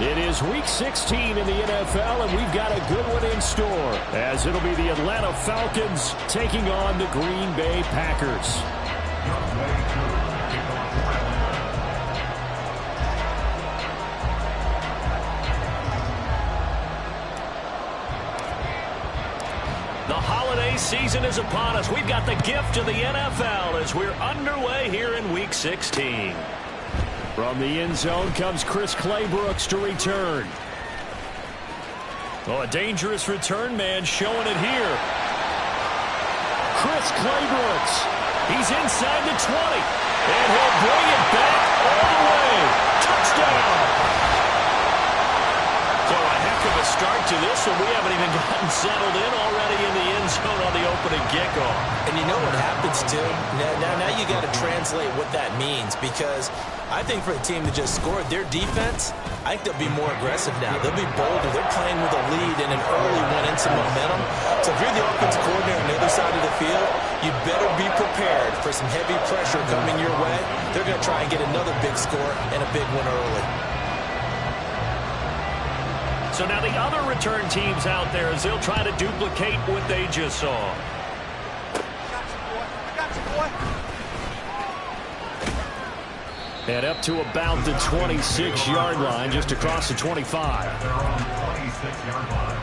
It is Week 16 in the NFL, and we've got a good one in store, as it'll be the Atlanta Falcons taking on the Green Bay Packers. The holiday season is upon us. We've got the gift of the NFL as we're underway here in Week 16. From the end zone comes Chris Claybrooks to return. Oh, a dangerous return man showing it here. Chris Claybrooks. He's inside the 20. And he'll bring it back all the way. Touchdown. So a heck of a start to this one. We haven't even gotten settled in already in the end zone on the opening kickoff. And you know what happens, too? Now you got to translate what that means, because I think for the team that just scored, their defense, I think they'll be more aggressive now. They'll be bolder. They're playing with a lead and an early one and some momentum. So if you're the offensive coordinator on the other side of the field, you better be prepared for some heavy pressure coming your way. They're going to try and get another big score and a big one early. So now the other return teams out there as they'll try to duplicate what they just saw. And up to about the 26-yard line, just across the 25. They're on the 26-yard line.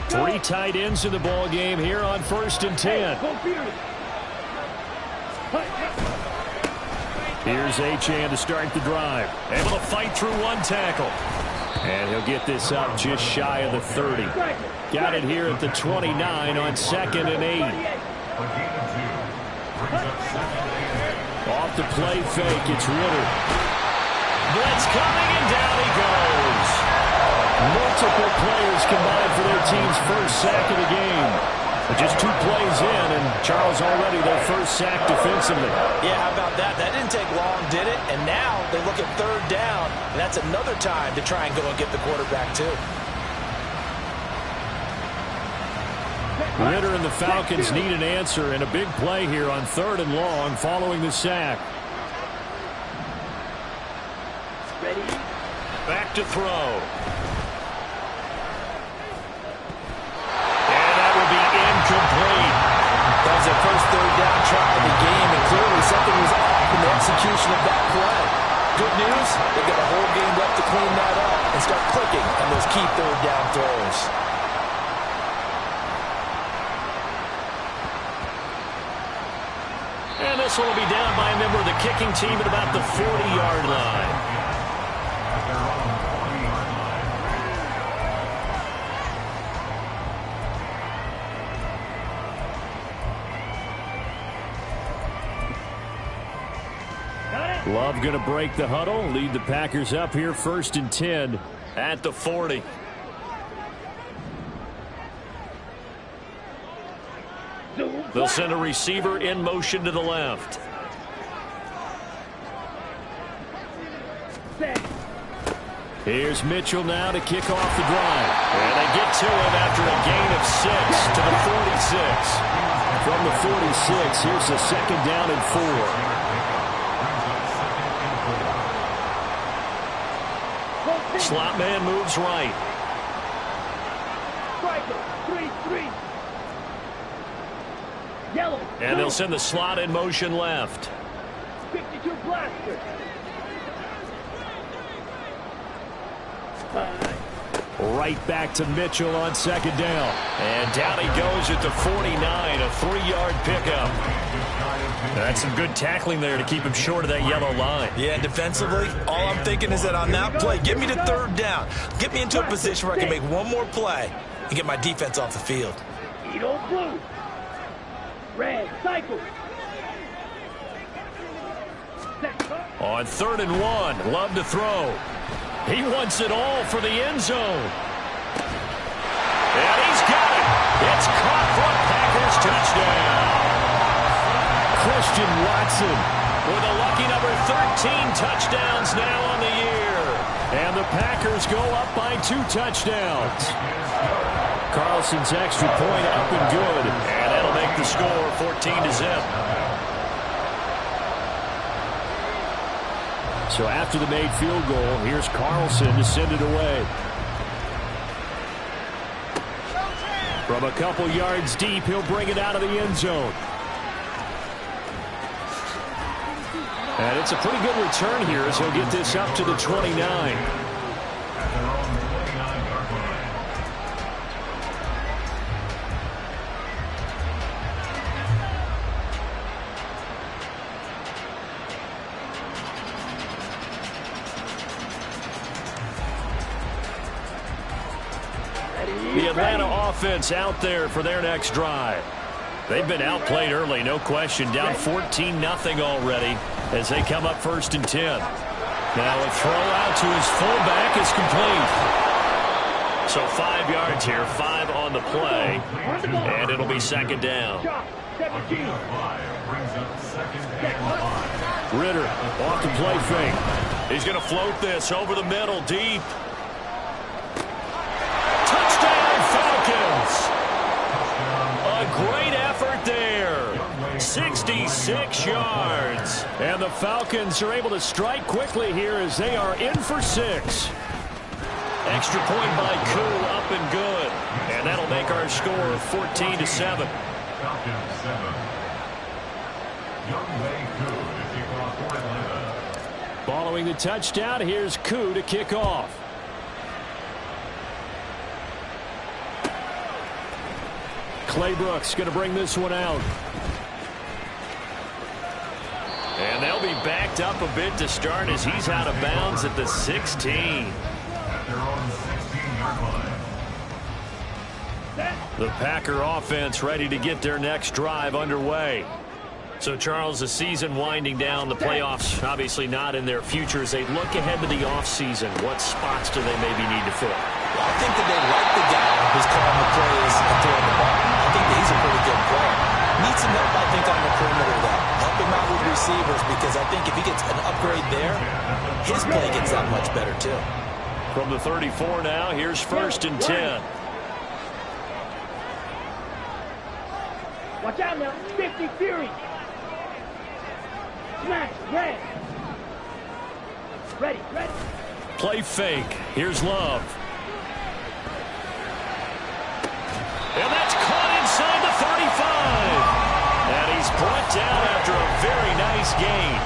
Three tight ends in the ball game here on 1st and 10. Here's Achane to start the drive. Able to fight through one tackle. And he'll get this up just shy of the 30. Got it here at the 29 on 2nd and 8. Off the play fake, it's Ritter. Blitz coming, and down he goes. Multiple players combined for their team's first sack of the game. But just 2 plays in, and Charles already their first sack defensively. Yeah, how about that? That didn't take long, did it? And now they look at 3rd down, and that's another time to try and go and get the quarterback, too. Ritter and the Falcons need an answer, and a big play here on 3rd and long following the sack. Ready? Back to throw. Complete. That was their first 3rd down try of the game, and clearly something was off in the execution of that play. Good news, they've got a whole game left to clean that up and start clicking on those key 3rd down throws. And this one will be down by a member of the kicking team at about the 40-yard line. Love going to break the huddle, lead the Packers up here 1st and 10 at the 40. They'll send a receiver in motion to the left. Here's Mitchell now to kick off the drive. And they get to him after a gain of 6 to the 46. From the 46, here's a 2nd down and 4. Slot man moves right. Yellow. And they'll send the slot in motion left. 52 blaster. Right back to Mitchell on 2nd down. And down he goes at the 49, a 3-yard pickup. That's some good tackling there to keep him short of that yellow line. Yeah, defensively, all I'm thinking is that on that play, get me to 3rd down. Get me into a position where I can make one more play and get my defense off the field. Edo blue. Red, cycle. On 3rd and 1, Love to throw. He wants it all for the end zone. And he's got it. It's caught for a Packers touchdown. Christian Watson with a lucky number 13 touchdowns now on the year. And the Packers go up by 2 touchdowns. Carlson's extra point up and good. And that'll make the score 14-0. So after the made field goal, here's Carlson to send it away. From a couple yards deep, he'll bring it out of the end zone. And it's a pretty good return here as he'll get this up to the 29. The Atlanta offense out there for their next drive. They've been outplayed early, no question. Down 14-0 already as they come up 1st and 10. Now a throw out to his fullback is complete. So 5 yards here, 5 on the play, and it'll be 2nd down. Ritter off the play fake. He's going to float this over the middle, deep. A great effort there. 66 yards. And the Falcons are able to strike quickly here as they are in for 6. Extra point by Koo, up and good. And that'll make our score 14-7. Falcons 7. Young Wei Koo to kick off for Atlanta. Following the touchdown, here's Koo to kick off. Claybrooks going to bring this one out. And they'll be backed up a bit to start as he's out of bounds at the 16. At their own 16-yard line. The Packer offense ready to get their next drive underway. So, Charles, the season winding down, the playoffs obviously not in their future. As they look ahead to the offseason, what spots do they maybe need to fill? Well, I think that they like the guy who's calling the plays and throwing the ball. I think that he's a pretty good player. Needs some help, I think, on the perimeter, though. Help him out with receivers, because I think if he gets an upgrade there, his play gets that much better, too. From the 34 now, here's 1st and 10. Watch out now. 50 Fury. Smash. Red. Ready. Play fake. Here's Love. And that's caught inside the 35. And he's brought down after a very nice gain.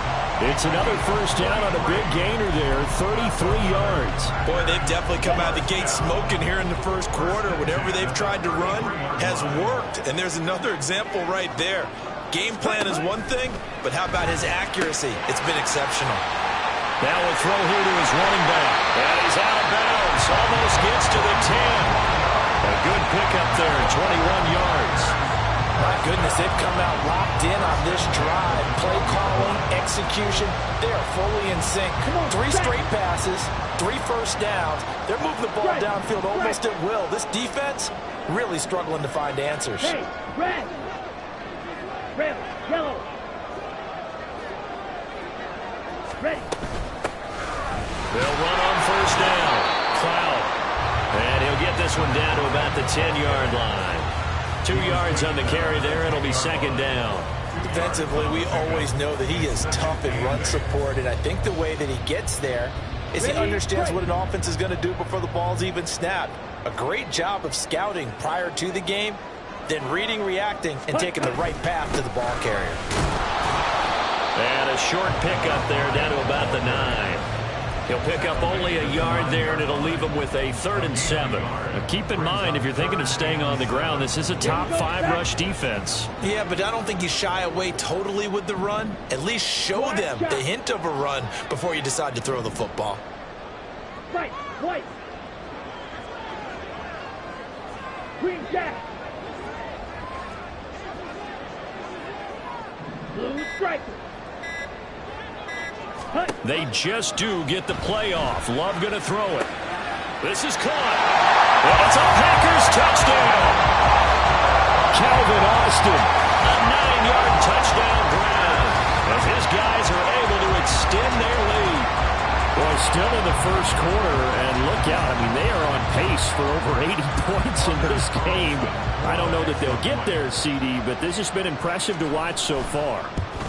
It's another 1st down on a big gainer there, 33 yards. Boy, they've definitely come out of the gate smoking here in the 1st quarter. Whatever they've tried to run has worked. And there's another example right there. Game plan is one thing, but how about his accuracy? It's been exceptional. Now a throw here to his running back. And he's out of bounds. Almost gets to the 10. A good pickup there, 21 yards. My goodness, they've come out locked in on this drive. Play calling, execution, they are fully in sync. 3 straight passes, 3 first downs. They're moving the ball downfield almost at will. This defense really struggling to find answers. Hey, red. Yellow. Ready. They'll run on 1st down. Cloud. And he'll get this one down to about the 10-yard line. 2 yards on the carry there. It'll be 2nd down. Defensively, we always know that he is tough in run support, and I think the way that he gets there is he understands what an offense is going to do before the ball's even snapped. A great job of scouting prior to the game, then reading, reacting, and taking the right path to the ball carrier. And a short pickup there down to about the 9. He'll pick up only a yard there, and it'll leave him with a 3rd and 7. Now keep in mind, if you're thinking of staying on the ground, this is a top 5 rush defense. Yeah, but I don't think you shy away totally with the run. At least show them the hint of a run before you decide to throw the football. Right. White. Green jack. Blue striker. They just do get the play off. Love going to throw it. This is caught. And it's a Packers touchdown. Calvin Austin, a 9-yard touchdown grab as his guys are able to extend their lead. Well, still in the first quarter, and look out. I mean, they are on pace for over 80 points in this game. I don't know that they'll get there, CD, but this has been impressive to watch so far.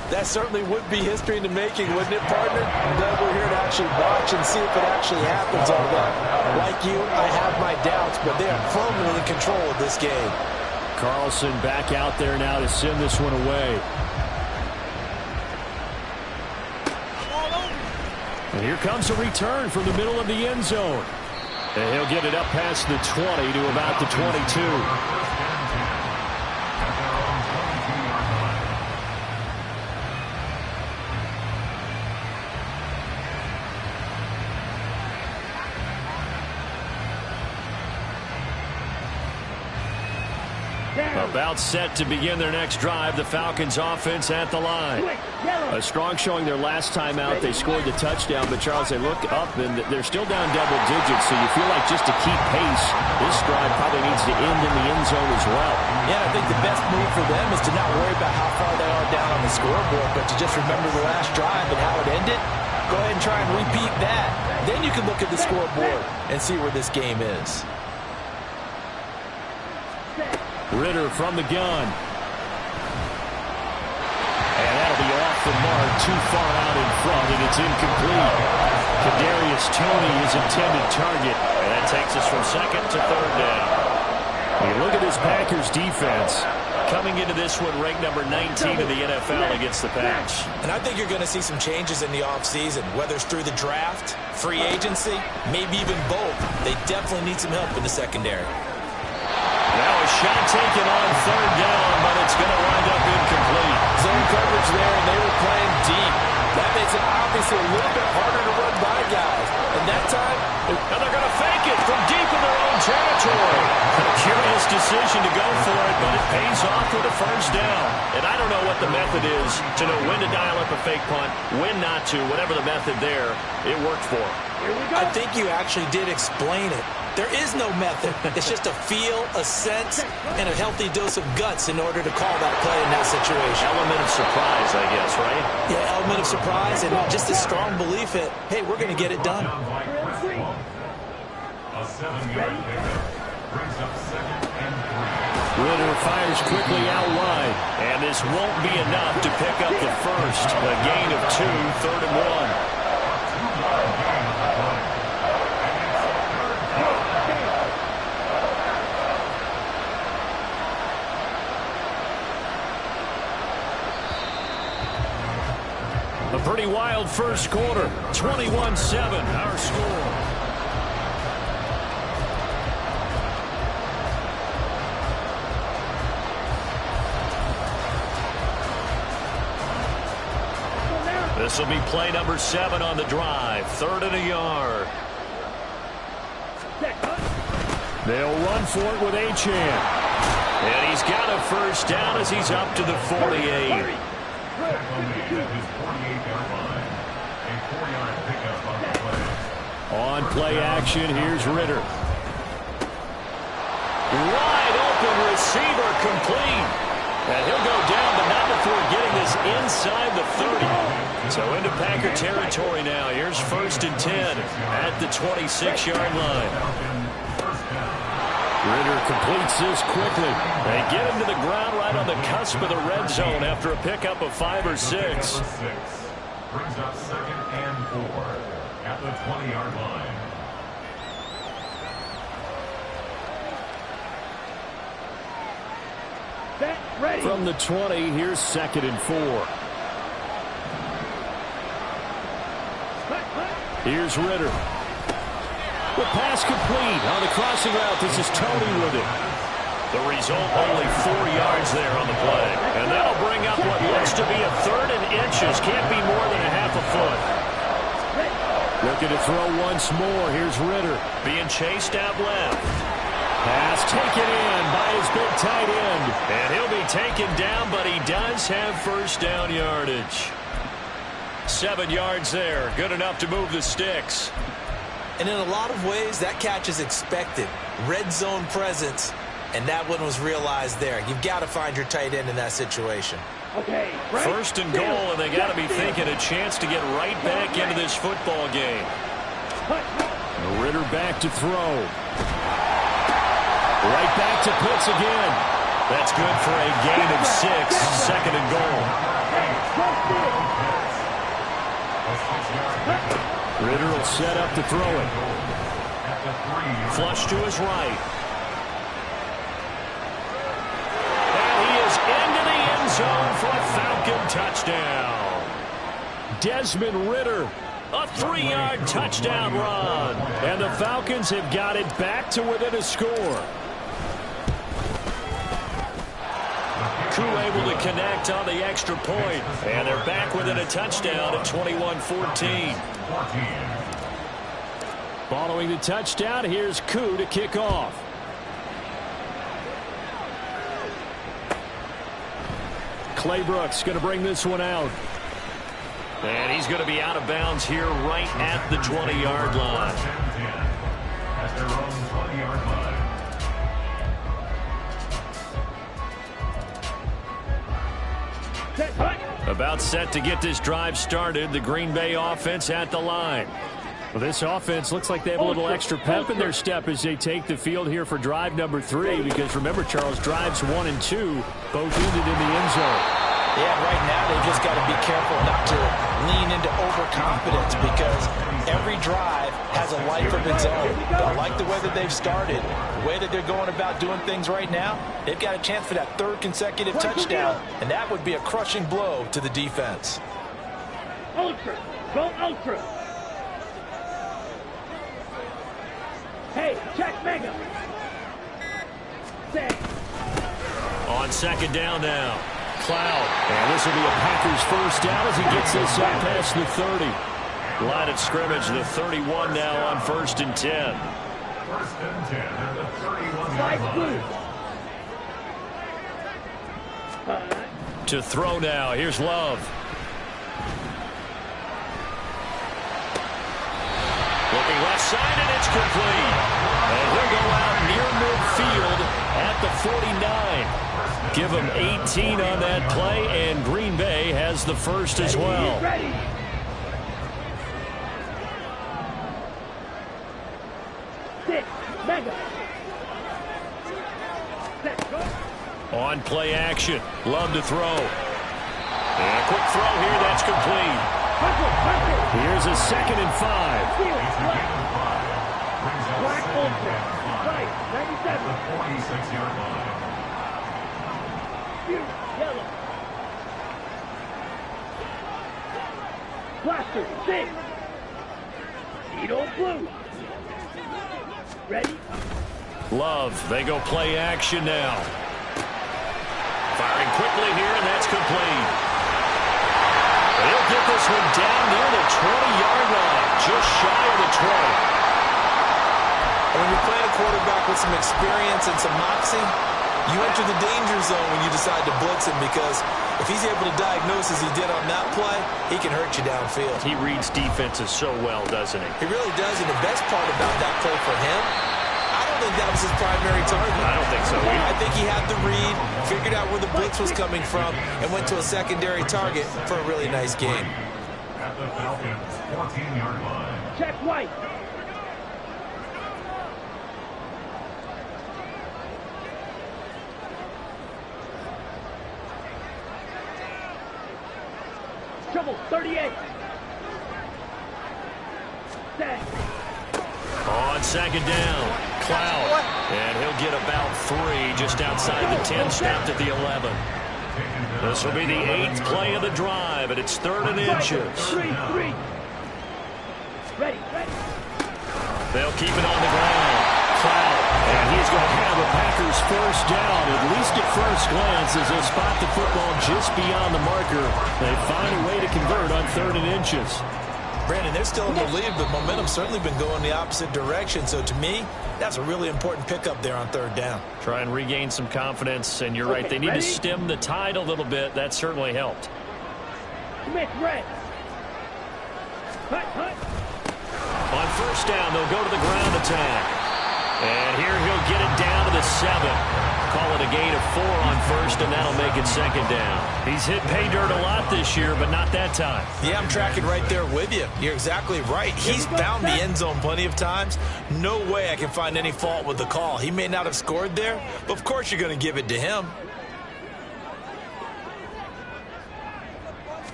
That certainly would be history in the making, wouldn't it, partner? Glad we're here to actually watch and see if it actually happens, although, like you, I have my doubts, but they are firmly in control of this game. Carlson back out there now to send this one away. And here comes a return from the middle of the end zone. And he'll get it up past the 20 to about the 22. About set to begin their next drive. The Falcons offense at the line. A strong showing their last time out. They scored the touchdown, but Charles, they look up and they're still down double digits, so you feel like just to keep pace, this drive probably needs to end in the end zone as well. Yeah, I think the best move for them is to not worry about how far they are down on the scoreboard, but to just remember the last drive and how it ended. Go ahead and try and repeat that. Then you can look at the scoreboard and see where this game is. Ritter from the gun. And that'll be off the mark, too far out in front, and it's incomplete. Kadarius Toney is intended target, and that takes us from second to third down. You look at this Packers defense. Coming into this one, ranked number 19 in the NFL against the Pats. And I think you're going to see some changes in the offseason, whether it's through the draft, free agency, maybe even both. They definitely need some help in the secondary. Now a shot taken on third down, but it's going to wind up incomplete. Zone coverage there, and they were playing deep. That makes it obviously a little bit harder to run by guys. And that time, and they're going to fake it from deep in their own territory. A curious decision to go for it, but it pays off with a first down. And I don't know what the method is to know when to dial up a fake punt, when not to. Whatever the method there, it worked for them. I think you actually did explain it. There is no method. It's just a feel, a sense, and a healthy dose of guts in order to call that play in that situation. Element of surprise, I guess, right? Yeah, element of surprise and just a strong belief that, hey, we're going to get it done. A 7-yard pickup brings up second and 3. Ritter fires quickly out wide, and this won't be enough to pick up the first. A gain of 2, third and 1. A pretty wild first quarter. 21-7, our score. This will be play number 7 on the drive. 3rd and a yard. They'll run for it with Achane. And he's got a first down as he's up to the 48. On play action, here's Ritter. Wide open receiver complete. And he'll go down, but not before getting this inside the 30. So into Packer territory now. Here's 1st and 10 at the 26-yard line. Ritter completes this quickly. They get him to the ground right on the cusp of the red zone after a pickup of 5 or 6. Brings up 2nd and 4 at the 20-yard line. From the 20, here's 2nd and 4. Here's Ritter. The pass complete on the crossing route. This is Toney with it. The result, only 4 yards there on the play. And that'll bring up what looks to be a 3rd and inches. Can't be more than a half a foot. Looking to throw once more. Here's Ritter being chased out left. Pass taken in by his big tight end. And he'll be taken down, but he does have first down yardage. 7 yards there. Good enough to move the sticks. And in a lot of ways, that catch is expected. Red zone presence. and that one was realized there. You've got to find your tight end in that situation. Okay, right. First and goal, and they got to be thinking a chance to get right back into this football game. Ritter back to throw. Right back to Pitts again. That's good for a gain of 6. Second and goal. Ritter will set up to throw it. Flush to his right. And he is into the end zone for a Falcon touchdown. Desmond Ritter, a 3-yard touchdown run. And the Falcons have got it back to within a score. Koo able to connect on the extra point. And they're back within a touchdown at 21-14. Following the touchdown, here's Koo to kick off. Claybrooks going to bring this one out. And he's going to be out of bounds here right at the 20-yard line. At their own 20-yard line. About set to get this drive started. The Green Bay offense at the line. Well, this offense looks like they have a little extra pep in their step as they take the field here for drive number 3. Because remember, Charles, drives 1 and 2 both ended in the end zone. Yeah, right now they've just got to be careful not to lean into overconfidence because every drive has a life of its own. But I like the way that they've started, the way that they're going about doing things right now. They've got a chance for that 3rd consecutive touchdown, and that would be a crushing blow to the defense. Ultra. Go ultra. Hey, check mega. Set. On second down now. Cloud. And this will be a Packers first down as he gets this up past the 30. Line of scrimmage, the 31 now on 1st and 10. 1st and 10 at the 31-yard line. To throw now. Here's Love. Looking left side, and it's complete. And he'll go out near midfield at the 49. Give him 18 on that play, and Green Bay has the first as well. On play action. Love to throw. And a quick throw here. That's complete. Here's a 2nd and 5. Black ultra. Right, 97. The 46-yard line. Yellow. Blaster, 6. Edo blue. Ready? Love, they go play action now. Firing quickly here, and that's complete. He'll get this one down near the 20-yard line, just shy of the 20. When you're playing a quarterback with some experience and some moxie, you enter the danger zone when you decide to blitz him because if he's able to diagnose as he did on that play, he can hurt you downfield. He reads defenses so well, doesn't he? He really does, and the best part about that play for him, I don't think that was his primary target. I don't think so either. I think he had the read, figured out where the blitz was coming from, and went to a secondary target for a really nice game. At the Falcons' 14-yard line. Check white. Trouble, 38. Set. On second down, Cloud. And he'll get about 3 just outside the 10, snapped at the 11. This will be the 8th play of the drive, and it's 3rd and inches. 3. Ready. They'll keep it on the ground. Cloud. And he's going to have a Packers first down, at least at first glance, as they spot the football just beyond the marker. They find a way to convert on 3rd and inches. Brandon, they're still in the lead, but momentum's certainly been going the opposite direction. So to me, that's a really important pickup there on 3rd down. Try and regain some confidence, and you're right. They need to stem the tide a little bit. That certainly helped. Smith, red. Hut. On first down, they'll go to the ground attack. And here he'll get it down to the 7. call it a gain of 4 on first, and that'll make it second down. He's hit pay dirt a lot this year, but not that time. Yeah, I'm tracking right there with you. You're exactly right. He's found the end zone plenty of times. No way I can find any fault with the call. He may not have scored there, but of course you're going to give it to him.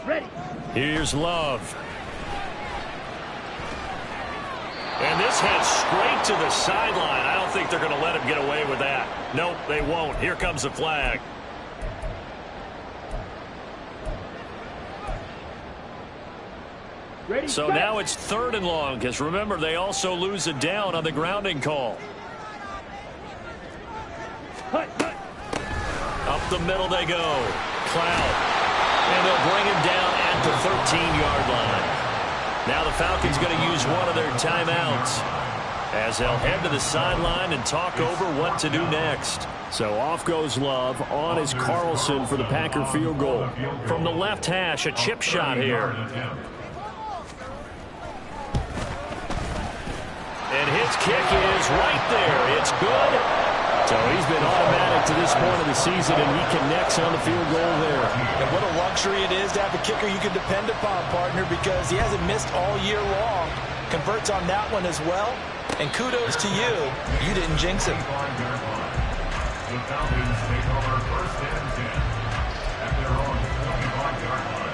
Ready. Here's Love. And this heads straight to the sideline. I don't think they're going to let him get away with that. Nope, they won't. Here comes the flag. Ready. So set. now it's 3rd and long, because remember, they also lose a down on the grounding call. Hut, hut. Up the middle they go. Cloud. And they'll bring him down at the 13-yard line. Now the Falcons going to use one of their timeouts as they'll head to the sideline and talk over what to do next. So off goes Love. On is Carlson for the Packer field goal. From the left hash, a chip shot here. And his kick is right there. It's good. So he's been automatic to this point of the season, and he connects on the field goal there. And what a luxury it is to have a kicker you can depend upon, partner, because he hasn't missed all year long. Converts on that one as well. And kudos to you. You didn't jinx him. The Falcons take over 1st and 10 at their own 25-yard line.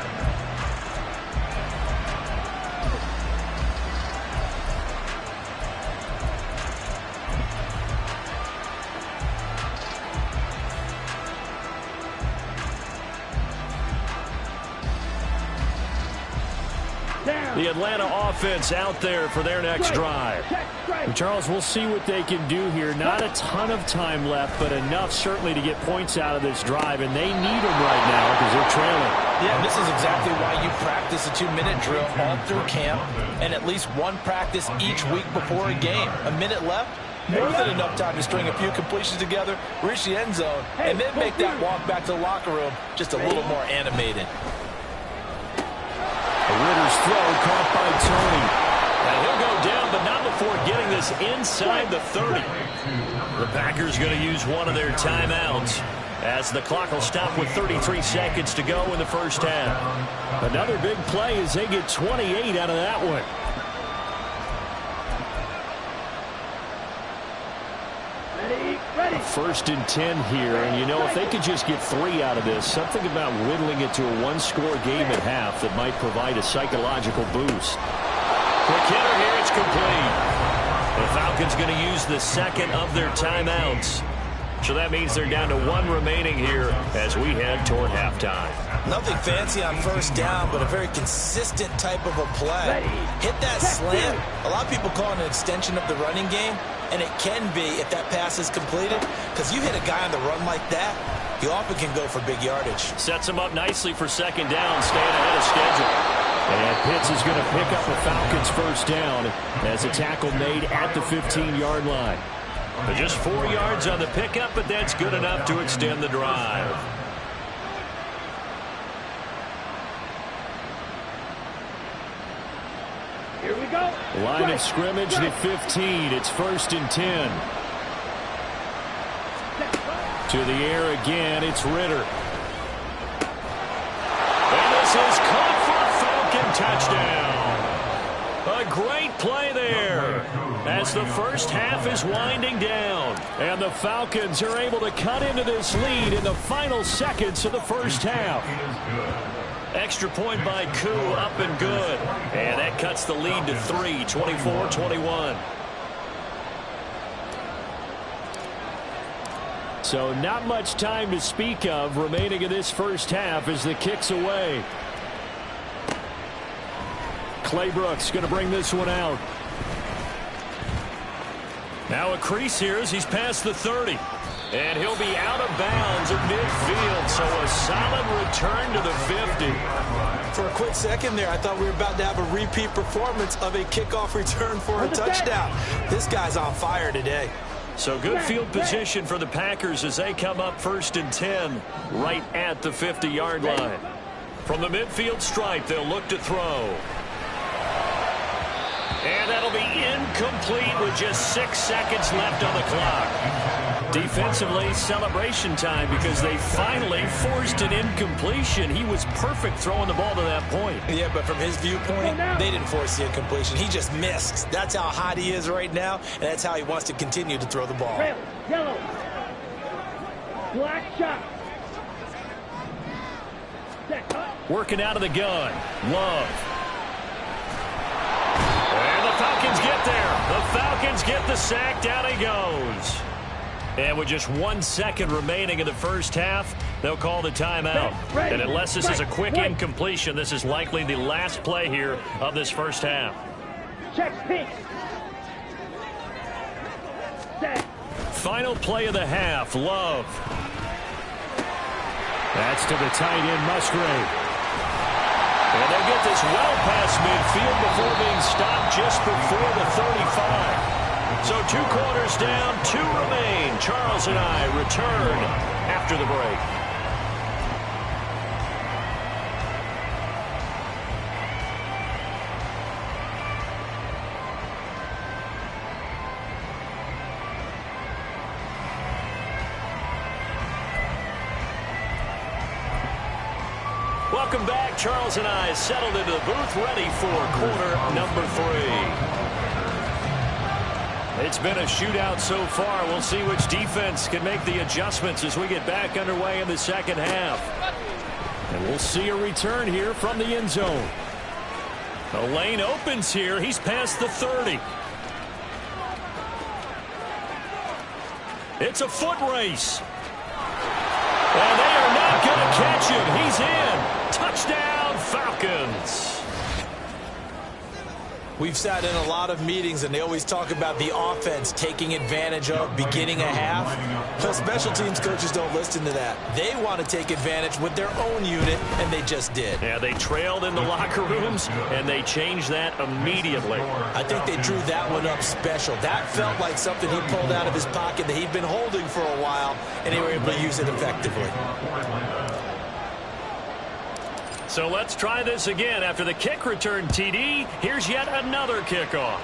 The Atlanta offense out there for their next drive. Strike. Charles, we'll see what they can do here. Not a ton of time left, but enough certainly to get points out of this drive, and they need them right now because they're trailing. Yeah, and this is exactly why you practice a 2-minute drill all through camp and at least one practice each week before a game. A minute left, more than enough time to string a few completions together, reach the end zone, and then make that walk back to the locker room just a little more animated. Ritter's throw caught by Tony. And he'll go down, but not before getting this inside the 30. The Packers going to use one of their timeouts as the clock will stop with 33 seconds to go in the first half. Another big play as they get 28 out of that one. Ready. 1st and 10 here, and you know, if they could just get 3 out of this, something about whittling it to a 1-score game at half that might provide a psychological boost. Quick hitter here, it's complete. The Falcons going to use the 2nd of their timeouts. So that means they're down to 1 remaining here as we head toward halftime. Nothing fancy on 1st down, but a very consistent type of a play. Hit that slant. A lot of people call it an extension of the running game, and it can be if that pass is completed, because you hit a guy on the run like that, he often can go for big yardage. Sets him up nicely for 2nd down, staying ahead of schedule. And Pitts is going to pick up the Falcons' 1st down as a tackle made at the 15-yard line. But just 4 yards on the pickup, but that's good enough to extend the drive. Here we go. Line of scrimmage, the 15. It's 1st and 10. To the air again, it's Ritter. And this is caught for a Falcon touchdown. A great play there as the first half is winding down. And the Falcons are able to cut into this lead in the final seconds of the first half. Extra point by Koo, up and good. And that cuts the lead to 3, 24-21. So not much time to speak of remaining in this first half as the kick's away. Claybrooks going to bring this one out. Now a crease here as he's past the 30. And he'll be out of bounds at midfield, so a solid return to the 50. For a quick second there, I thought we were about to have a repeat performance of a kickoff return for a touchdown. This guy's on fire today. So good field position for the Packers as they come up 1st and 10 right at the 50-yard line. From the midfield stripe, they'll look to throw. And that'll be incomplete with just 6 seconds left on the clock. Defensively, celebration time because they finally forced an incompletion. He was perfect throwing the ball to that point. Yeah, but from his viewpoint, they didn't force the incompletion. He just missed. That's how hot he is right now, and that's how he wants to continue to throw the ball. Red, yellow. Black shot. Set up. Working out of the gun. Love. And the Falcons get there. The Falcons get the sack. Down he goes. And with just 1 second remaining in the first half, they'll call the timeout. And unless this is a quick incompletion, this is likely the last play here of this first half. Check pink. Set. Final play of the half. Love. That's to the tight end, Musgrave. And they'll get this well past midfield before being stopped just before the 35. So 2 quarters down, 2 remain. Charles and I return after the break. Welcome back. Charles and I settled into the booth, ready for quarter number 3. It's been a shootout so far. We'll see which defense can make the adjustments as we get back underway in the second half. And we'll see a return here from the end zone. The lane opens here. He's past the 30. It's a foot race. And they are not going to catch him. He's in. Touchdown, Falcons. We've sat in a lot of meetings, and they always talk about the offense taking advantage of beginning a half. But special teams coaches don't listen to that. They want to take advantage with their own unit, and they just did. Yeah, they trailed in the locker rooms, and they changed that immediately. I think they drew that one up special. That felt like something he pulled out of his pocket that he'd been holding for a while, and they were able to use it effectively. So let's try this again. After the kick return TD, here's yet another kickoff.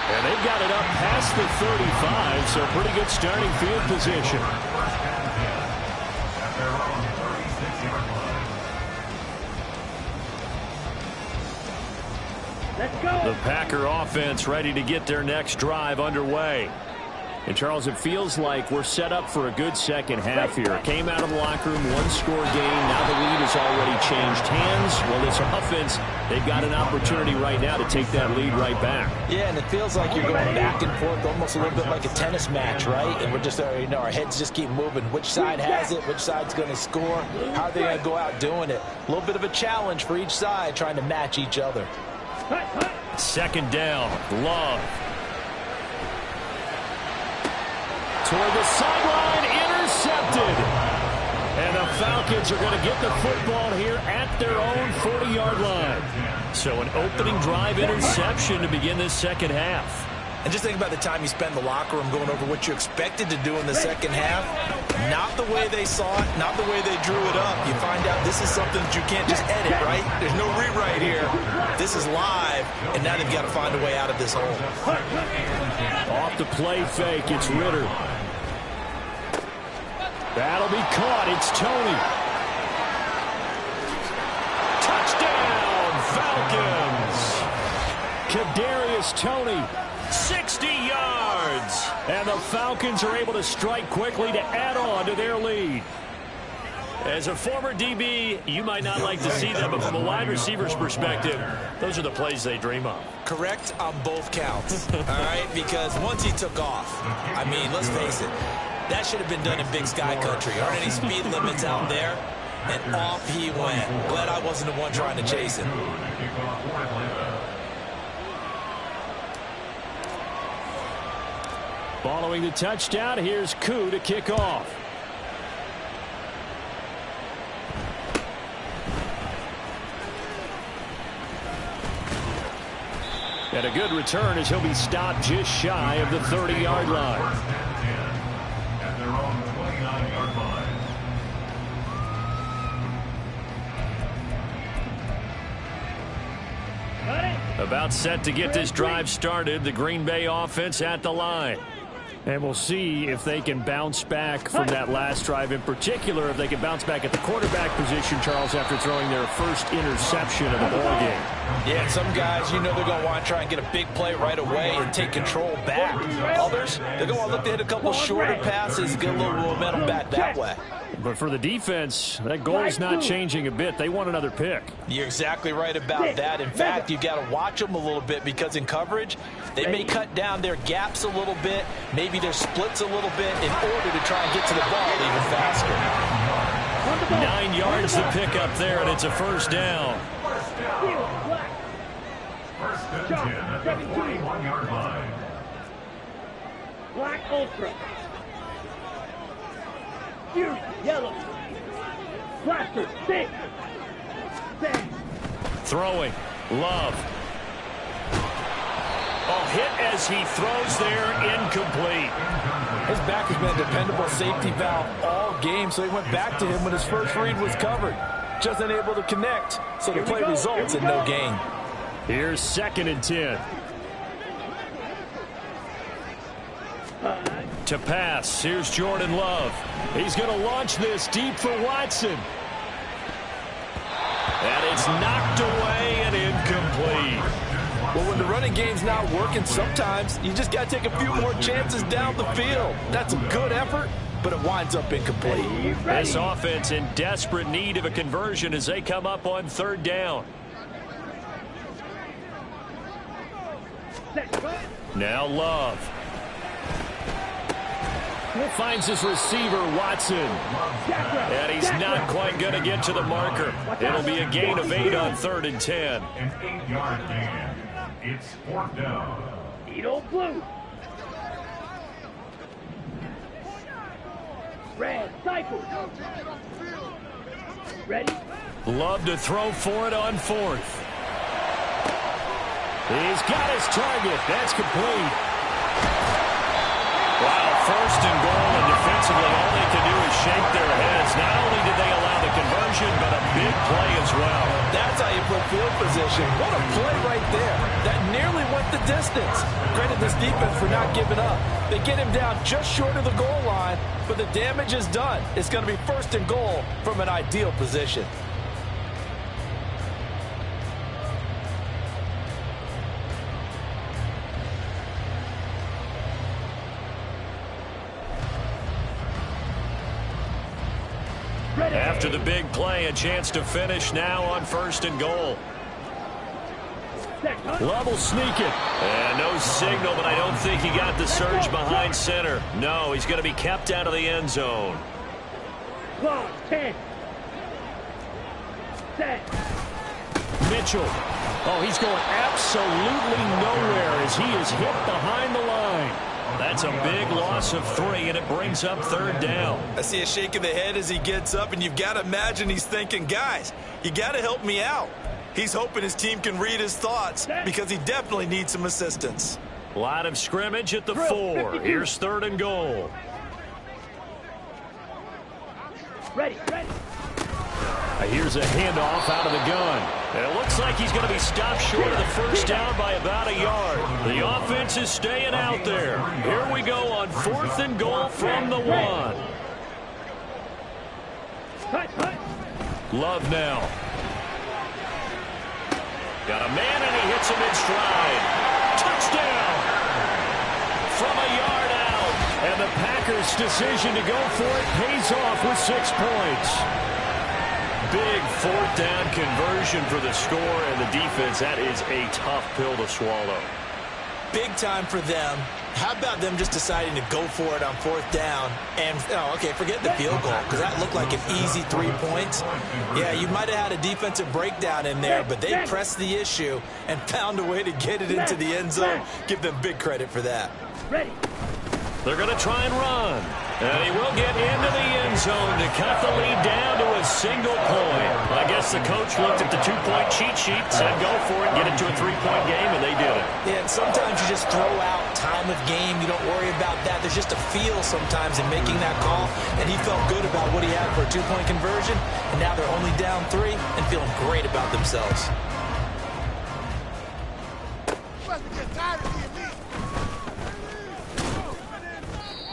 And they've got it up past the 35, so pretty good starting field position. Let's go. The Packer offense ready to get their next drive underway. And, Charles, it feels like we're set up for a good second half here. Came out of the locker room, 1-score game. Now the lead has already changed hands. Well, this offense, they've got an opportunity right now to take that lead right back. Yeah, and it feels like you're going back and forth almost a little bit like a tennis match, right? And we're just, our heads just keep moving. Which side has it? Which side's going to score? How are they going to go out doing it? A little bit of a challenge for each side trying to match each other. Second down, Love. Toward the sideline, intercepted. And the Falcons are going to get the football here at their own 40-yard line. So an opening drive interception to begin this second half. And just think about the time you spend in the locker room going over what you expected to do in the second half. Not the way they saw it, not the way they drew it up. You find out this is something that you can't just edit, right? There's no rewrite here. This is live, and now they've got to find a way out of this hole. Off the play fake, it's Ritter. That'll be caught. It's Tony. Touchdown, Falcons. Kadarius Toney, 60 yards. And the Falcons are able to strike quickly to add on to their lead. As a former DB, you might not like to see that, but from a wide receiver's perspective, those are the plays they dream of. Correct on both counts, all right? Because once he took off, I mean, let's face it, that should have been done in Big Sky Country. Aren't any speed limits out there? And off he went. Glad I wasn't the one trying to chase him. Following the touchdown, here's Koo to kick off. And a good return as he'll be stopped just shy of the 30-yard line. At their own 29-yard line. A About set to get this drive started. The Green Bay offense at the line. And we'll see if they can bounce back from that last drive. In particular, if they can bounce back at the quarterback position, Charles, after throwing their first interception of the ball game. Yeah, some guys, you know they're going to want to try and get a big play right away and take control back. Others, they're going to want to look to hit a couple shorter passes, get a little momentum back that way. But for the defense, that goal is not changing a bit. They want another pick. You're exactly right about that. In fact, you've got to watch them a little bit because in coverage, they may cut down their gaps a little bit, maybe their splits a little bit in order to try and get to the ball even faster. 9 yards to pick up there, and it's a first down. First and 10 at the 41-yard line. Black Ultra. Fuse, yellow. Blaster, six. Sand. Throwing. Love. Hit as he throws there, incomplete. His back has been a dependable safety valve all game, so he went back to him when his first read was covered. Just unable to connect, so the play results in no gain. Here's 2nd and 10. To pass, here's Jordan Love. He's going to launch this deep for Watson. And it's knocked away and incomplete. Well, when the running game's not working, sometimes you just got to take a few more chances down the field. That's a good effort, but it winds up incomplete. This offense in desperate need of a conversion as they come up on 3rd down. Now Love. Finds his receiver, Watson. And he's not quite going to get to the marker. It'll be a gain of 8 on 3rd and 10. An 8-yard gain. It's 4th down. Edo blue. Red, cycle. Ready? Love to throw for it on 4th. He's got his target. That's complete. Wow, 1st and goal, and defensively all they can do is shake their heads. Not only did they allow the conversion, but a big play as well. That's how you put field position. What a play right there. That nearly went the distance. Credit this defense for not giving up. They get him down just short of the goal line, but the damage is done. It's going to be 1st and goal from an ideal position. After the big play, a chance to finish now on 1st and goal. Love will sneak it. And no signal, but I don't think he got the surge behind center. No, he's going to be kept out of the end zone. Clock, 10. Set. Mitchell. Oh, he's going absolutely nowhere as he is hit behind the line. That's a big loss of 3, and it brings up 3rd down. I see a shake of the head as he gets up, and you've got to imagine he's thinking, guys, you got to help me out. He's hoping his team can read his thoughts because he definitely needs some assistance. Line of scrimmage at the 4. Here's 3rd and goal. Ready. Here's a handoff out of the gun. And it looks like he's going to be stopped short of the 1st down by about a yard. The offense is staying out there. Here we go on 4th and goal from the 1. Love now. Got a man, and he hits him in stride. Touchdown! From a yard out. And the Packers' decision to go for it pays off with 6 points. Big 4th down conversion for the score, and the defense, that is a tough pill to swallow. Big time for them. How about them just deciding to go for it on 4th down? And, forget the field goal, because that looked like an easy 3 points. Yeah, you might have had a defensive breakdown in there, but they pressed the issue and found a way to get it into the end zone. Give them big credit for that. Ready. They're going to try and run. And he will get into the end zone to cut the lead down to a single point. I guess the coach looked at the 2-point cheat sheet, said go for it, get it to a 3-point game, and they did it. Yeah, and sometimes you just throw out time of game. You don't worry about that. There's just a feel sometimes in making that call, and he felt good about what he had for a 2-point conversion, and now they're only down 3 and feeling great about themselves.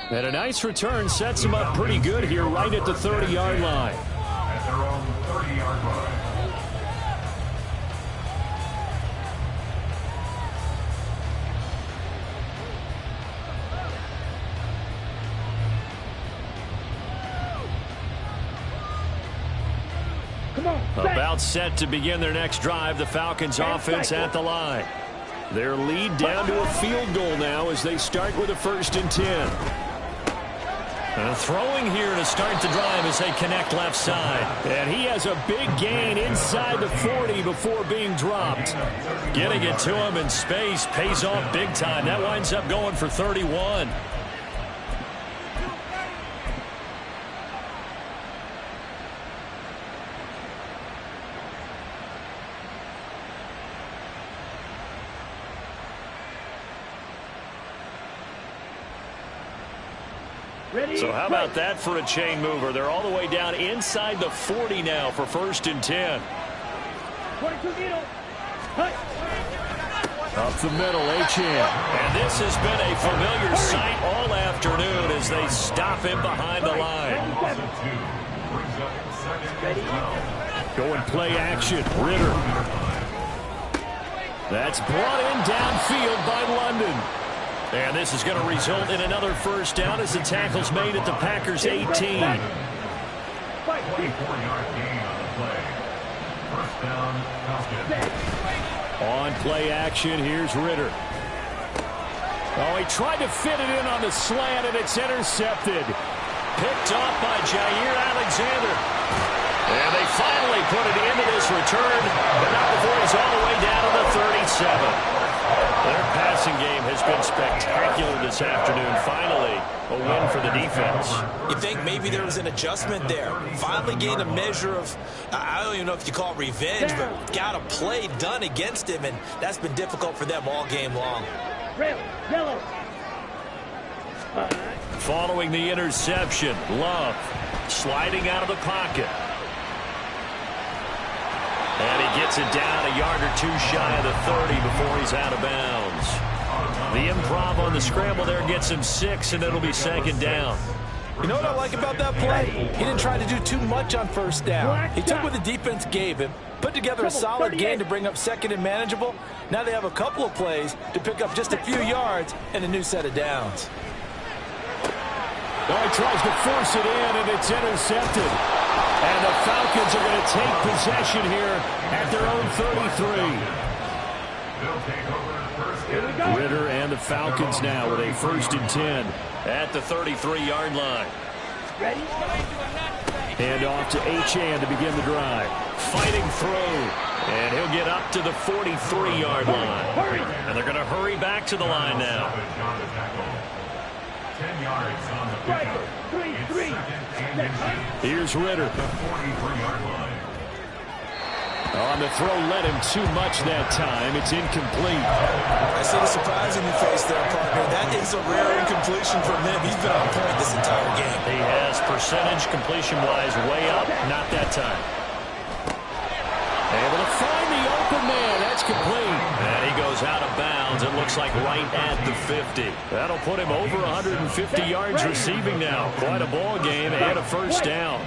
And a nice return sets him up pretty good here right at the 30-yard line. At their own 30-yard line. About set to begin their next drive. The Falcons offense at the line. Their lead down to a field goal now as they start with a 1st and 10. Throwing here to start the drive as they connect left side. And he has a big gain inside the 40 before being dropped. Getting it to him in space pays off big time. That winds up going for 31. So how about that for a chain mover? They're all the way down inside the 40 now for 1st and 10. 22 middle. Up the middle, Achane. And this has been a familiar sight all afternoon as they stop him behind the line. Going play action, Ritter. That's brought in downfield by London. And this is going to result in another 1st down as the tackle's made at the Packers' 18. 24-yard gain on the play. 1st down, Falcons. On play action, here's Ritter. Oh, he tried to fit it in on the slant, and it's intercepted. Picked off by Jair Alexander. And they finally put it into this return, but not before he's all the way down to the 37. Their passing game has been spectacular this afternoon. Finally, a win for the defense. You think maybe there was an adjustment there. Finally gained a measure of, I don't even know if you call it revenge, but got a play done against him, and that's been difficult for them all game long. Red, yellow. Following the interception, Love sliding out of the pocket. And he gets it down a yard or two shy of the 30 before he's out of bounds. The improv on the scramble there gets him 6, and it'll be 2nd down. You know what I like about that play? He didn't try to do too much on 1st down. He took what the defense gave him, put together a solid gain to bring up 2nd and manageable. Now they have a couple of plays to pick up just a few yards and a new set of downs. Oh, he tries to force it in, and it's intercepted. And the Falcons are going to take possession here at their own 33. Ritter and the Falcons now with a 1st and 10 at the 33-yard line. Ready? And off to Achane to begin the drive. Fighting through. And he'll get up to the 43-yard line. And they're going to hurry back to the line now. 10 yards on the pickup. Here's Ritter. 43-yard line. On the throw, led him too much that time. It's incomplete. I see the surprise in your face there, partner. That is a rare incompletion from him. He's been on point this entire game. He has percentage completion-wise way up. Not that time. Able to find the open man. That's complete. And he goes out of bounds. It looks like right at the 50. That'll put him over 150 yards receiving now. Quite a ball game and a 1st down.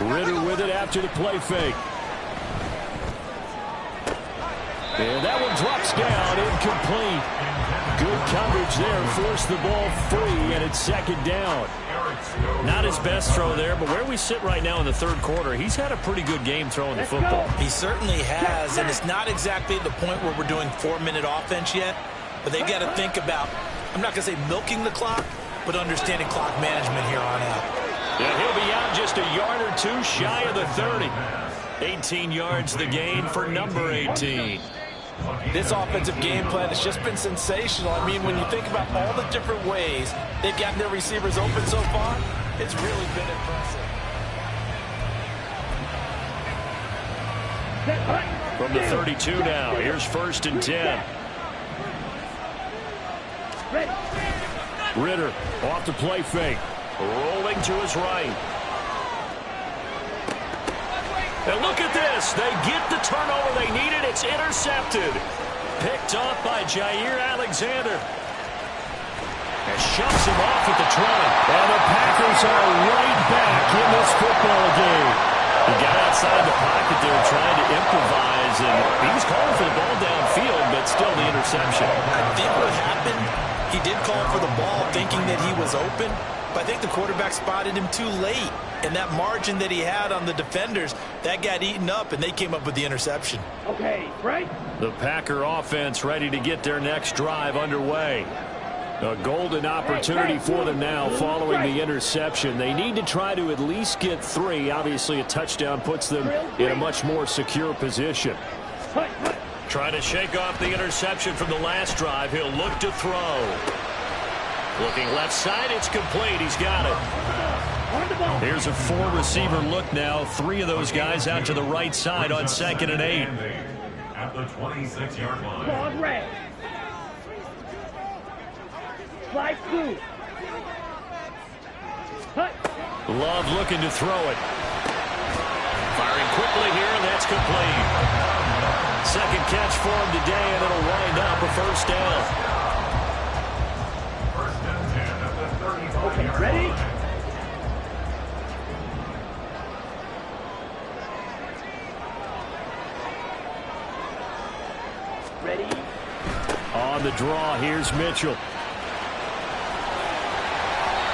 Ritter with it after the play fake. And that one drops down, incomplete. Good coverage there, forced the ball free, and it's 2nd down. Not his best throw there, but where we sit right now in the 3rd quarter, he's had a pretty good game throwing the football. He certainly has, and it's not exactly at the point where we're doing 4-minute offense yet, but they've got to think about, I'm not going to say milking the clock, but understanding clock management here on out. Yeah, he'll be out just a yard or two shy of the 30. 18 yards the gain for number 18. This offensive game plan has just been sensational. I mean, when you think about all the different ways they've gotten their receivers open so far, it's really been impressive. From the 32 now, here's 1st and 10. Ritter off the play fake. Rolling to his right. And look at this. They get the turnover they needed. It's intercepted. Picked off by Jair Alexander. And the Packers are right back in this football game. He got outside the pocket there trying to improvise, and he's calling for the ball downfield, but still the interception. I think what happened, he did call for the ball thinking that he was open, but I think the quarterback spotted him too late. And that margin that he had on the defenders, that got eaten up, and they came up with the interception. Okay, right? The Packer offense ready to get their next drive underway. A golden opportunity for them now following the interception. They need to try to at least get 3. Obviously, a touchdown puts them in a much more secure position. Trying to shake off the interception from the last drive. He'll look to throw. Looking left side, it's complete. He's got it. Here's a 4-receiver look now. 3 of those guys out to the right side on 2nd and 8. At the 26-yard line. Ball red. Slide 2. Hut. Love looking to throw it. Firing quickly here, and that's complete. Second catch for him today, and it'll wind up a first down. First and 10 at the 35-yard Okay, ready? line. Ready? On the draw, here's Mitchell.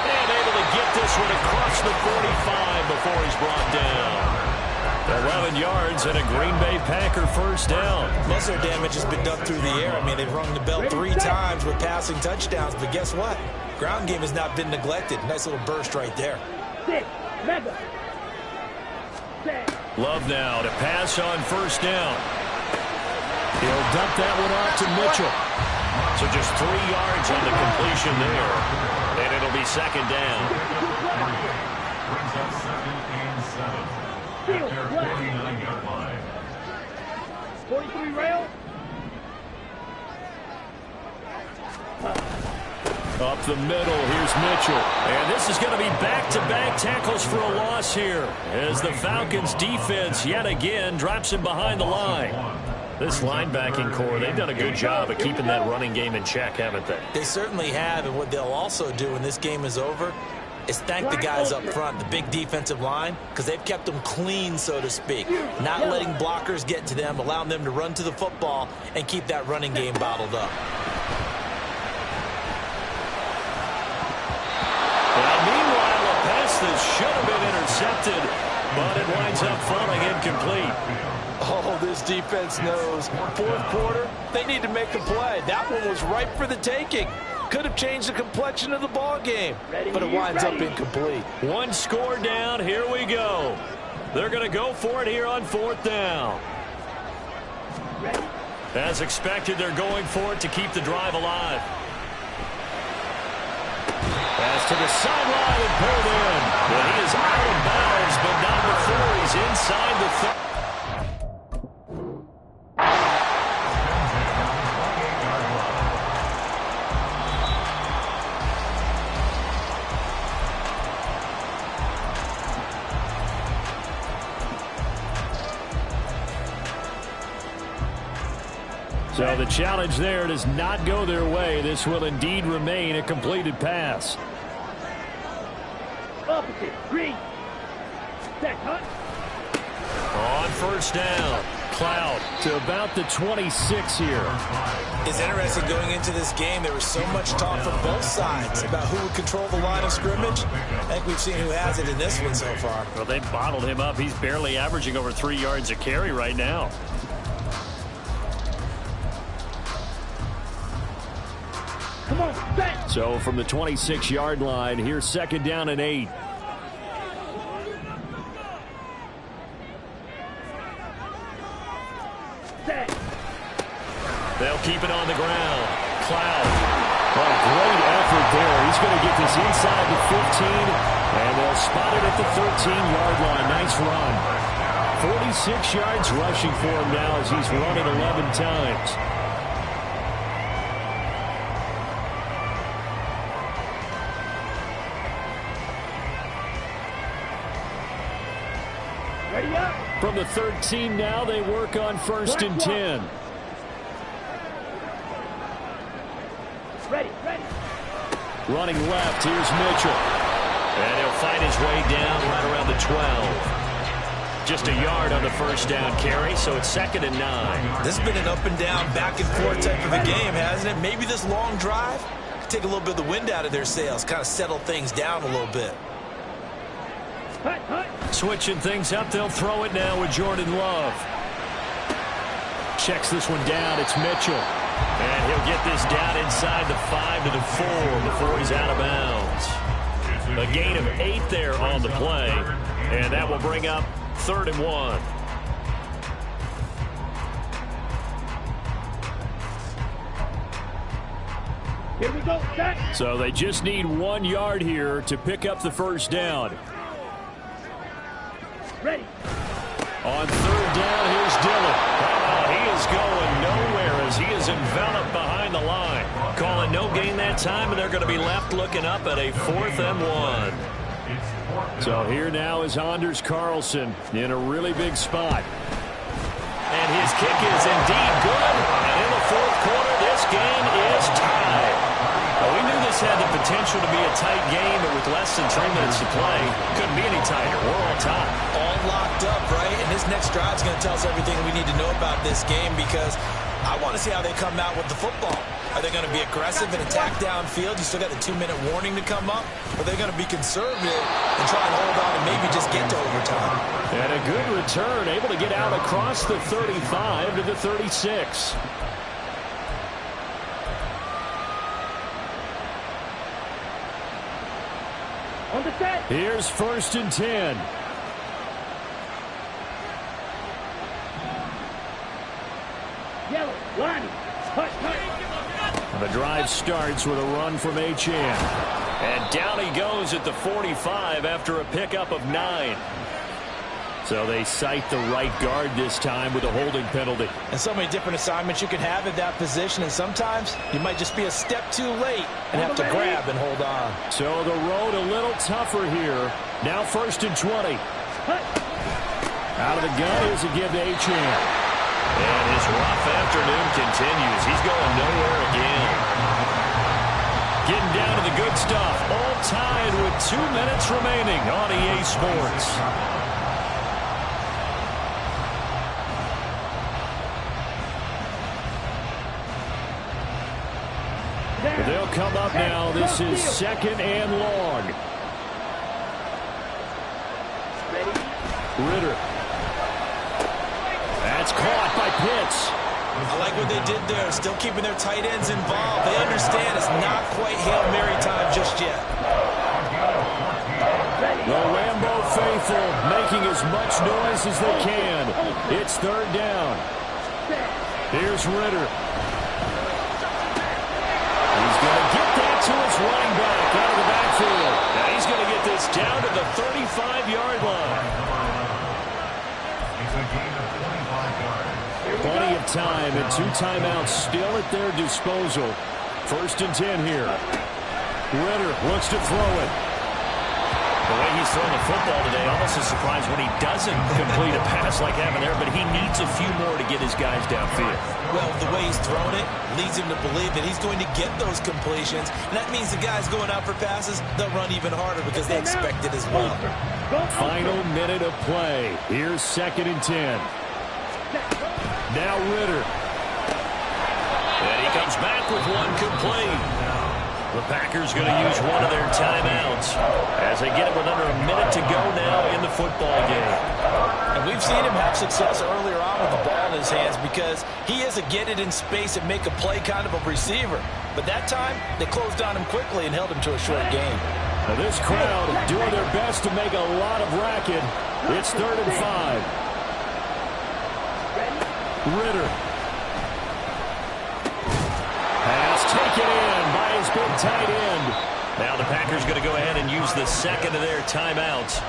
And able to get this one across the 45 before he's brought down. 11 yards and a Green Bay Packer first down. Most of their damage has been done through the air. I mean, they've rung the bell 3 times with passing touchdowns, but guess what? Ground game has not been neglected. Nice little burst right there. 6. Mega. 10. Love now to pass on first down. He'll dump that one off to Mitchell. So just 3 yards on the completion there. And it'll be second down. Brings up 2nd and 7. At their 49-yard line. 43 rail. Up the middle, here's Mitchell. And this is going to be back-to-back tackles for a loss here as the Falcons defense yet again drops him behind the line. This linebacking core, they've done a good job of keeping that running game in check, haven't they? They certainly have, and what they'll also do when this game is over is thank the guys up front, the big defensive line, because they've kept them clean, so to speak. Not letting blockers get to them, allowing them to run to the football and keep that running game bottled up. Well, meanwhile, a pass that should have been intercepted, but it winds up falling incomplete. Oh, this defense knows. 4th quarter, they need to make a play. That one was ripe for the taking. Could have changed the complexion of the ball game, but it winds up incomplete. 1 score down. Here we go. They're going to go for it here on 4th down. As expected, they're going for it to keep the drive alive. Pass to the sideline and pulled in. Well, he is out of bounds, but not before he's inside the 30. So the challenge there does not go their way. This will indeed remain a completed pass. Opposite. Green. Set. Hut. On first down. Cloud to about the 26 here. It's interesting going into this game. There was so much talk from both sides about who would control the line of scrimmage. I think we've seen who has it in this one so far. Well, they bottled him up. He's barely averaging over 3 yards a carry right now. Come on. Set. So from the 26-yard line, here's 2nd down and 8. Set. They'll keep it on the ground. Cloud. Well, great effort there. He's going to get this inside the 15, and they'll spot it at the 13-yard line. Nice run. 46 yards rushing for him now as he's run it 11 times. Ready up. From the 13 now, they work on 1st and 10. Ready. Ready. Running left, here's Mitchell. And he'll find his way down right around the 12. Just a yard on the first down carry, so it's 2nd and 9. This has been an up and down, back and forth type of a game, hasn't it? Maybe this long drive could take a little bit of the wind out of their sails, kind of settle things down a little bit. Switching things up, they'll throw it now with Jordan Love. Checks this one down, it's Mitchell. And he'll get this down inside the 5 to the 4 before he's out of bounds. A gain of 8 there on the play, and that will bring up 3rd and 1. Here we go, set. So they just need 1 yard here to pick up the first down. Ready. On 3rd down, here's Dillon. He is going nowhere as he is enveloped behind the line. Calling no gain that time, and they're going to be left looking up at a 4th and 1. So here now is Anders Carlson in a really big spot. And his kick is indeed good. And in the 4th quarter, this game is tied. Well, we knew this had the potential to be a tight game, but with less than 3 minutes to play, couldn't be any tighter. We're on top. All locked up, right? And this next drive is going to tell us everything we need to know about this game, because I want to see how they come out with the football. Are they going to be aggressive and attack downfield? You still got the 2-minute warning to come up. Or are they going to be conservative and try and hold on and maybe just get to overtime? And a good return, able to get out across the 35 to the 36. On the set. Here's 1st and 10. Yellow, line. Hut. The drive starts with a run from Achane. And down he goes at the 45 after a pickup of 9. So they cite the right guard this time with a holding penalty. And so many different assignments you can have at that position, and sometimes you might just be a step too late and have to grab and hold on. So the road a little tougher here. Now 1st and 20. Out of the gun, here's a give to Achane. And his rough afternoon continues. He's going nowhere again. Getting down to the good stuff. All tied with 2 minutes remaining on EA Sports. They'll come up now. This is 2nd and long. Ritter. That's caught by Pitts. I like what they did there, still keeping their tight ends involved. They understand it's not quite Hail Mary time just yet. The Lambeau faithful making as much noise as they can. It's 3rd down. Here's Ritter. He's going to get that to his running back out of the backfield. Now he's going to get this down to the 35-yard line. Plenty of time and 2 timeouts still at their disposal. 1st and 10 here. Ritter looks to throw it. The way he's throwing the football today, almost a surprise when he doesn't complete a pass like having there, but he needs a few more to get his guys downfield. Well, the way he's thrown it leads him to believe that he's going to get those completions, and that means the guys going out for passes, they'll run even harder because they expect it as well. Final minute of play. Here's 2nd and 10. Now Ritter. And he comes back with one complete. The Packers going to use one of their timeouts as they get it with under a minute to go now in the football game. And we've seen him have success earlier on with the ball in his hands because he is a get it in space and make a play kind of a receiver. But that time, they closed on him quickly and held him to a short game. Now this crowd doing their best to make a lot of racket. It's 3rd and 5. Ritter. Pass taken in by his big tight end. Now the Packers going to go ahead and use the 2nd of their timeouts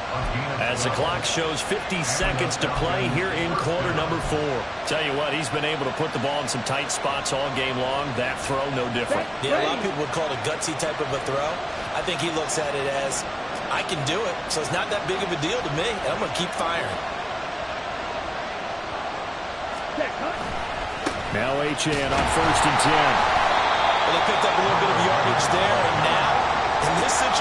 as the clock shows 50 seconds to play here in quarter number 4. Tell you what, he's been able to put the ball in some tight spots all game long. That throw, no different. Yeah, a lot of people would call it a gutsy type of a throw. I think he looks at it as, I can do it, so it's not that big of a deal to me, and I'm going to keep firing. Now Achane on 1st and 10. Well, they picked up a little bit of yardage there, and now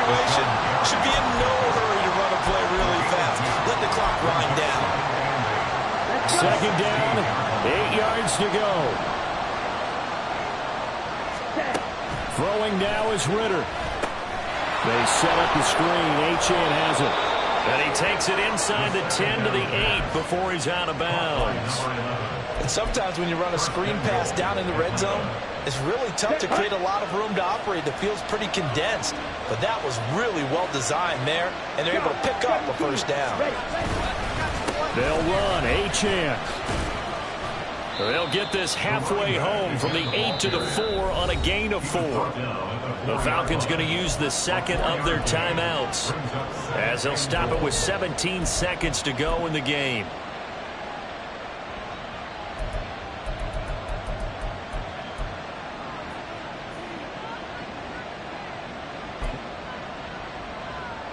situation. Should be in no hurry to run a play really fast. Let the clock wind down. Second down, 8 yards to go. Throwing now is Ritter. They set up the screen. Achane has it. And he takes it inside the 10 to the 8 before he's out of bounds. And sometimes when you run a screen pass down in the red zone, it's really tough to create a lot of room to operate. The field's pretty condensed. But that was really well designed there, and they're able to pick up a first down. They'll run. Achane. They'll get this halfway home from the 8 to the 4 on a gain of 4. The Falcons going to use the second of their timeouts, as they'll stop it with 17 seconds to go in the game.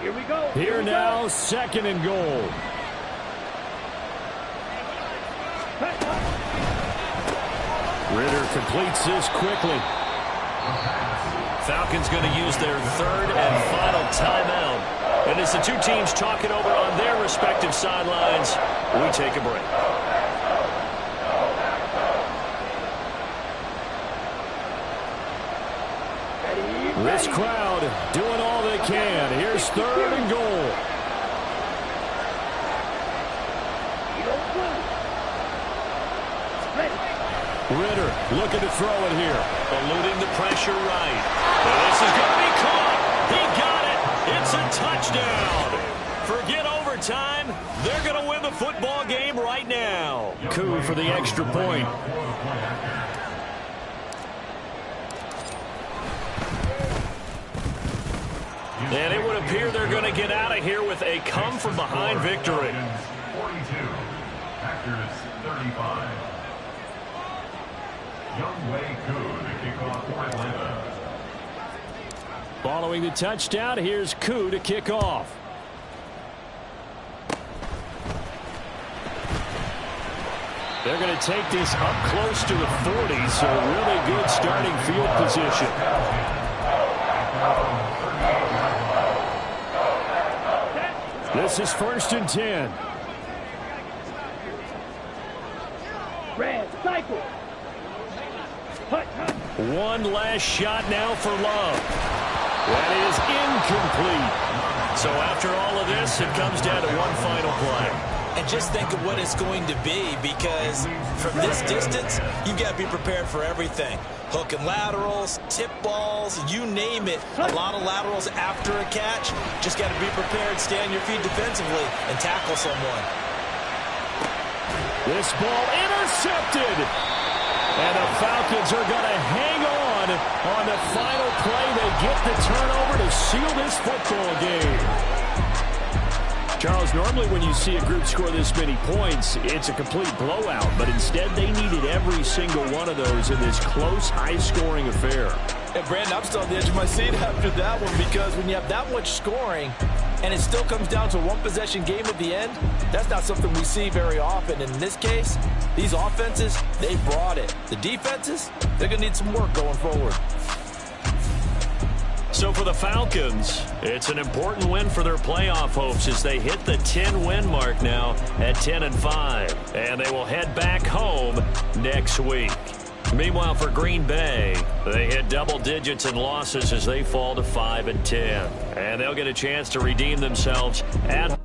Here we go. Here now, second and goal. Ritter completes this quickly. Falcons going to use their third and final timeout. And as the two teams talk it over on their respective sidelines, we take a break. This crowd doing all they can. Here's third and goal. Ritter looking to throw it here. Eluding the pressure right. And this is going to be caught. He got it. It's a touchdown. Forget overtime. They're going to win the football game right now. Coup for the extra point. And it would appear they're going to get out of here with a come-from-behind victory. 42, Packers 35. Young Wei Koo to kick off for Atlanta. Following the touchdown, here's Koo to kick off. They're going to take this up close to the 40, so really good starting field position. This is 1st and 10. Red cycle. One last shot now for Love. That is incomplete. So after all of this, it comes down to one final play. And just think of what it's going to be, because from this distance, you've got to be prepared for everything. Hook and laterals, tip balls, you name it. A lot of laterals after a catch. Just got to be prepared, stay on your feet defensively, and tackle someone. This ball intercepted. And the Falcons are going to hang on the final play. They get the turnover to seal this football game. Charles, normally when you see a group score this many points, it's a complete blowout. But instead, they needed every single one of those in this close, high-scoring affair. And Brandon, I'm still on the edge of my seat after that one, because when you have that much scoring and it still comes down to a one-possession game at the end, that's not something we see very often. And in this case, these offenses, they brought it. The defenses, they're going to need some work going forward. So for the Falcons, it's an important win for their playoff hopes as they hit the 10-win mark now at 10-5. And they will head back home next week. Meanwhile, for Green Bay, they hit double digits in losses as they fall to 5-10. And they'll get a chance to redeem themselves at